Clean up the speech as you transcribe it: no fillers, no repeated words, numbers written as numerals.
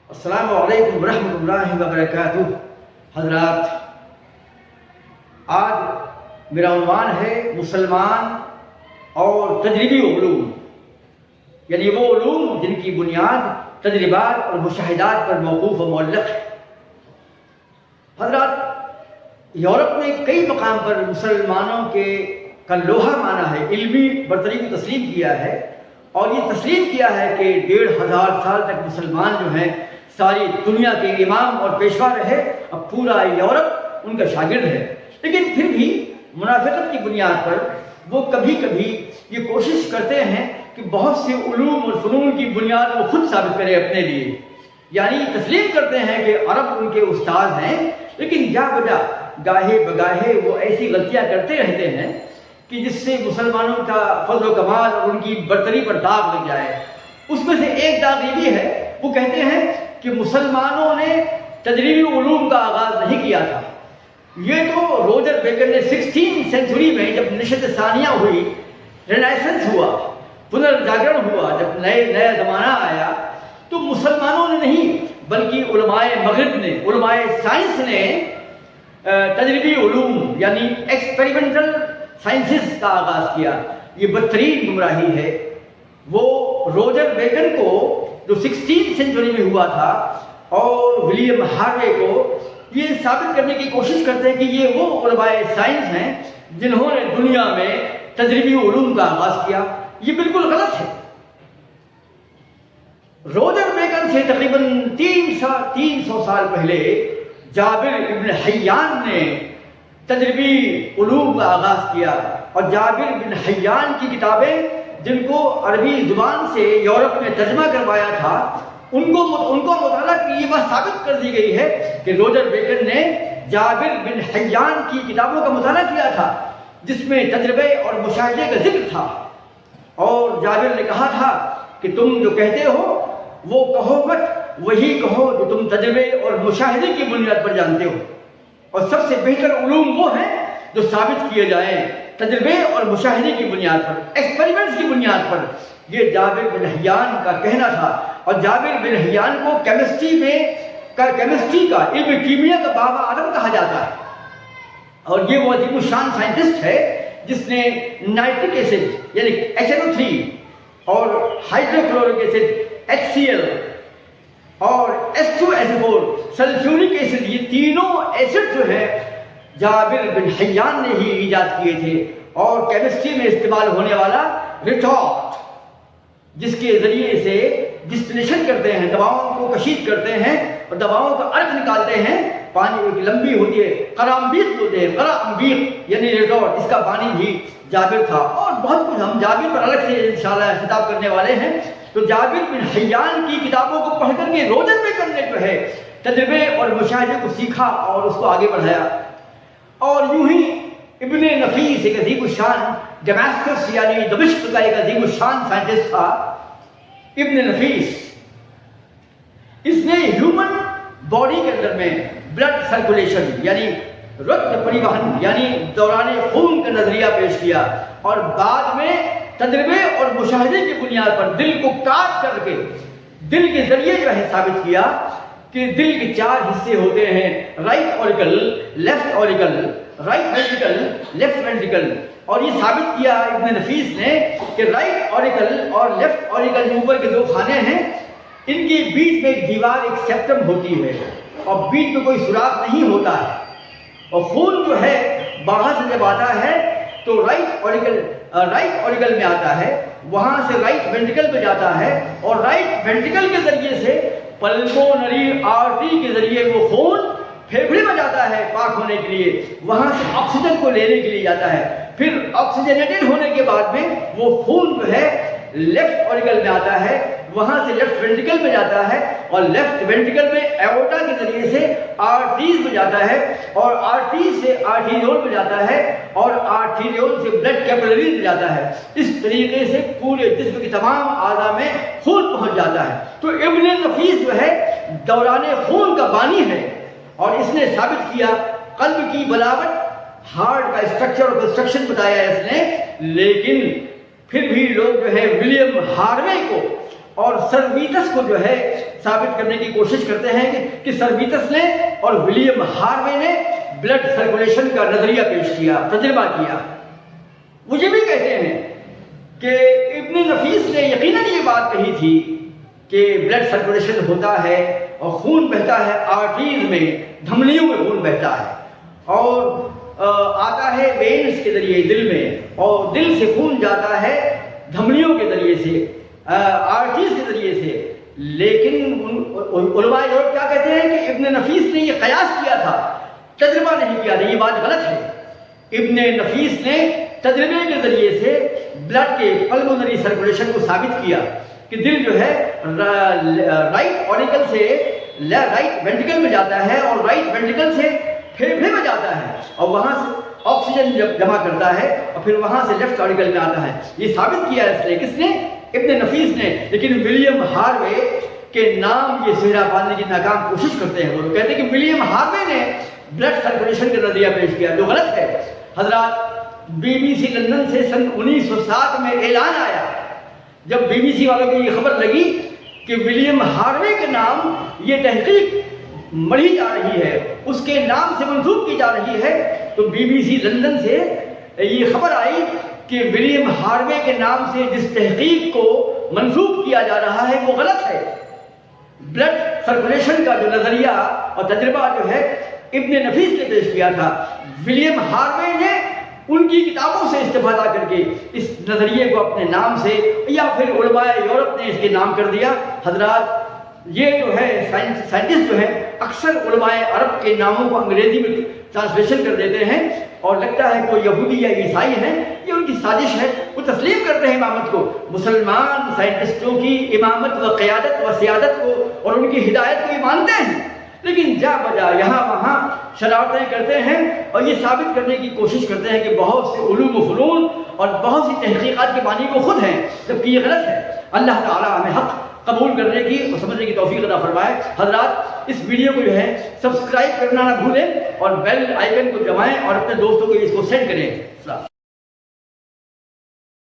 السلام علیکم ورحمۃ اللہ وبرکاتہ۔ حضرات، آج میرا عنوان ہے مسلمان اور تجربی علوم، یعنی وہ علوم جن کی بنیاد تجربات اور مشاہدات پر موقوف و معلق ہے۔ حضرات، یورپ نے کئی مقام پر مسلمانوں کا لوہا مانا ہے، علمی برتری کو تسلیم کیا ہے، اور یہ تسلیم کیا ہے کہ 1500 سال تک مسلمان جو ہیں ساری دنیا کے امام اور پیشوا رہے، اب پورا یورپ ان کا شاگرد ہے۔ لیکن پھر بھی منافقت کی بنیاد پر وہ کبھی کبھی یہ کوشش کرتے ہیں کہ بہت سے علوم اور فنون کی بنیاد وہ خود ثابت کرے اپنے لیے، یعنی تسلیم کرتے ہیں کہ عرب ان کے استاد ہیں، لیکن جا بجا گاہے بگاہے وہ ایسی غلطیاں کرتے رہتے ہیں کہ جس سے مسلمانوں کا فضل و کمال اور ان کی برتری پر داغ لگ جائے۔ اس میں سے ایک داغ یہ بھی ہے، وہ کہتے ہیں کہ مسلمانوں نے تجربی علوم کا آغاز نہیں کیا تھا، یہ تو روجر بیکن نے 16 سینچری میں جب نشست ثانیہ ہوئی، رینیسنس ہوا، پنرجاگرن ہوا، جب نیا زمانہ آیا، تو مسلمانوں نے نہیں بلکہ علماء مغرب نے، علماء سائنس نے تجربی علوم یعنی ایکسپیریمنٹل سائنسز کا آغاز کیا۔ یہ بدترین گمراہی ہے۔ وہ روجر بیکن کو جو 16 سینچری میں ہوا تھا اور ولیم ہاروے کو یہ ثابت کرنے کی کوشش کرتے ہیں کہ یہ وہ علماء سائنس ہیں جنہوں نے دنیا میں تجربی علوم کا آغاز کیا۔ یہ بالکل غلط ہے۔ روجر بیکن سے تقریباً 300 سال پہلے جابر ابن حیان نے تجربی علوم کا آغاز کیا، اور جابر بن حیان کی کتابیں جن کو عربی زبان سے یورپ میں ترجمہ کروایا تھا، ان کو مطالعہ کی یہ بات ثابت کر دی گئی ہے کہ روجر بیکن نے جابر بن حیان کی کتابوں کا مطالعہ کیا تھا جس میں تجربے اور مشاہدے کا ذکر تھا، اور جابر نے کہا تھا کہ تم جو کہتے ہو وہ کہو مت، وہی کہو جو تم تجربے اور مشاہدے کی بنیاد پر جانتے ہو، اور سب سے بہتر علوم وہ ہیں جو ثابت کیے جائیں تجربے اور مشاہدے کی بنیاد پر، ایکسپیریمنٹس کی بنیاد پر۔ یہ جابر بن حیان کا کہنا تھا، اور جابر بن حیان کو کیمسٹری کا علم کیمیا کا بابا اعظم کہا جاتا ہے، اور یہ وہ عظیم الشان سائنٹسٹ ہے جس نے نائٹرک ایسڈ یعنی HNO3 اور ہائیڈروکلورک ایسڈ HCl اور H2SO4 سلفیورک ایسڈ، یہ تینوں ایسڈ جو ہے جابر بن حیان نے ہی ایجاد کیے تھے، اور کیمسٹری میں استعمال ہونے والا ریٹارٹ جس کے ذریعے سے ڈسٹلیشن کرتے ہیں، دواؤں کو کشید کرتے ہیں اور دواؤں کا ارک نکالتے ہیں، پانی ایک لمبی ہوتی ہے، قرامبیق ہوتے ہیں، قرامبیق یعنی ریٹارٹ، اس کا بانی بھی جابر تھا، اور بہت کچھ ہم جابر پر الگ سے انشاءاللہ خطاب کرنے والے ہیں۔ تو جابر بن حیان کی کتابوں کو پڑھ کر کے روجر بیکن نے جو ہے تجربے اور مشاہدے کو سیکھا اور اس کو آگے بڑھایا، اور یوں ہی ابن نفیس ایک عظیم الشان ڈیماسکس یعنی دمشق کا ایک عظیم الشان سائنٹسٹ تھا، ابن نفیس۔ اس نے ہیومن باڈی کے اندر میں بلڈ سرکولیشن یعنی رکت پریوہن یعنی دوران خون کا نظریہ پیش کیا، اور بعد میں تجربے اور مشاہدے کی بنیاد پر دل کو کاٹ کر کے دل کے ذریعے جو ہے ثابت کیا کہ دل کے 4 حصے ہوتے ہیں، right Oracle, left Oracle, right ventricle, left ventricle, اور یہ ثابت کیا ابن نفیس نے کہ رائٹ اوریکل اور لیفٹ اوریکل جو اوپر کے 2 خانے ہیں، ان کے بیچ میں ایک دیوار، ایک سیپٹم ہوتی ہے، اور بیچ میں کوئی سوراخ نہیں ہوتا ہے، اور خون جو ہے باہر سے جب آتا ہے تو رائٹ اوریکل میں آتا ہے، وہاں سے رائٹ وینٹریکل پہ جاتا ہے، اور رائٹ وینٹریکل کے ذریعے سے پلمونری آرٹری کے ذریعے وہ خون پھیپھڑے میں جاتا ہے پاک ہونے کے لیے، وہاں سے آکسیجن کو لینے کے لیے جاتا ہے، پھر آکسیجنیٹڈ ہونے کے بعد میں وہ خون جو ہے لیفٹ اوریکل میں آتا ہے، وہاں سے لیفٹ وینٹریکل میں جاتا ہے، اور لیفٹ وینٹریکل میں ایورٹا کے ذریعے سے آرٹریز میں جاتا ہے، اور آرٹریز سے آرٹیریول میں جاتا ہے، اور آرٹیریول سے بلڈ کیپلریز میں جاتا ہے۔ اس طریقے سے پورے جسم کے تمام اعضاء میں خون پہنچ جاتا ہے۔ تو ابن نفیس جو ہے دوران خون کا بانی ہے، اور اس نے ثابت کیا قلب کی بلاوٹ، ہارٹ کا اسٹرکچر اور کنسٹرکشن بتایا ہے اس نے، لیکن پھر بھی لوگ جو ہے ولیم ہاروے کو اور سرویتس کو جو ہے ثابت کرنے کی کوشش کرتے ہیں کہ سرویتس نے اور ولیم ہاروے نے بلڈ سرکولیشن کا نظریہ پیش کیا، تجربہ کیا۔ وہ یہ بھی کہتے ہیں کہ ابن نفیس نے یقیناً یہ بات کہی تھی کہ بلڈ سرکولیشن ہوتا ہے اور خون بہتا ہے آرٹریز میں، دھمنیوں میں خون بہتا ہے اور آتا ہے وینز کے ذریعے دل میں، اور دل سے خون جاتا ہے دھمنیوں کے ذریعے سے، آرٹریز کے ذریعے سے۔ لیکن علماء یورپ کیا کہتے ہیں کہ ابن نفیس نے یہ قیاس کیا تھا، تجربہ نہیں کیا تھا، یہ بات غلط ہے۔ ابن نفیس نے تجربے کے ذریعے سے بلڈ کے پلمونری سرکولیشن کو ثابت کیا کہ دل جو ہے رائٹ آریکل سے رائٹ وینٹریکل میں جاتا ہے اور رائٹ وینٹریکل سے پھیپھڑے میں جاتا ہے اور وہاں سے آکسیجن جمع کرتا ہے اور پھر وہاں سے لیفٹ آریکل میں آتا ہے۔ یہ ثابت کیا اس نے، کس نے؟ ابن نفیس نے۔ لیکن ولیم ہاروے کے نام یہ سہرا باندھنے کی ناکام کوشش کرتے ہیں، وہ کہتے ہیں کہ ولیم ہاروے نے بلڈ سرکولیشن کا نظریہ پیش کیا، جو غلط ہے۔ حضرات، BBC لندن سے سن 1907 میں اعلان آیا، جب BBC والوں کو یہ خبر لگی کہ ولیم ہاروے کے نام یہ تحقیق مڑھی جا رہی ہے، اس کے نام سے منسوب کی جا رہی ہے، تو BBC لندن سے یہ خبر آئی کہ ولیم ہاروے کے نام سے جس تحقیق کو منسوب کیا جا رہا ہے وہ غلط ہے۔ بلڈ سرکولیشن کا جو نظریہ اور تجربہ جو ہے ابن نفیس نے پیش کیا تھا، ولیم ہاروے نے ان کی کتابوں سے استفادہ کر کے اس نظریے کو اپنے نام سے یا پھر علماء یورپ نے اس کے نام کر دیا۔ حضرات، یہ جو ہے سائنٹسٹ جو ہے اکثر علماء عرب کے ناموں کو انگریزی میں ٹرانسلیشن کر دیتے ہیں اور لگتا ہے کوئی یہودی یا عیسائی ہیں، یہ ان کی سازش ہے۔ وہ تسلیم کرتے ہیں امامت کو، مسلمان سائنٹسٹوں کی امامت و قیادت و سیادت کو اور ان کی ہدایت کو مانتے ہیں، لیکن جا بجا یہاں وہاں شرارتیں کرتے ہیں اور یہ ثابت کرنے کی کوشش کرتے ہیں کہ بہت سے علوم و فنون اور بہت سی تحقیقات کے بانی وہ خود ہیں، جبکہ یہ غلط ہے۔ اللہ تعالیٰ ہمیں حق قبول کرنے کی اور سمجھنے کی توفیق عطا فرمائے۔ حضرات، اس ویڈیو کو جو ہے سبسکرائب کرنا نہ بھولیں اور بیل آئیکن کو دبائیں اور اپنے دوستوں کو اس کو سینڈ کریں۔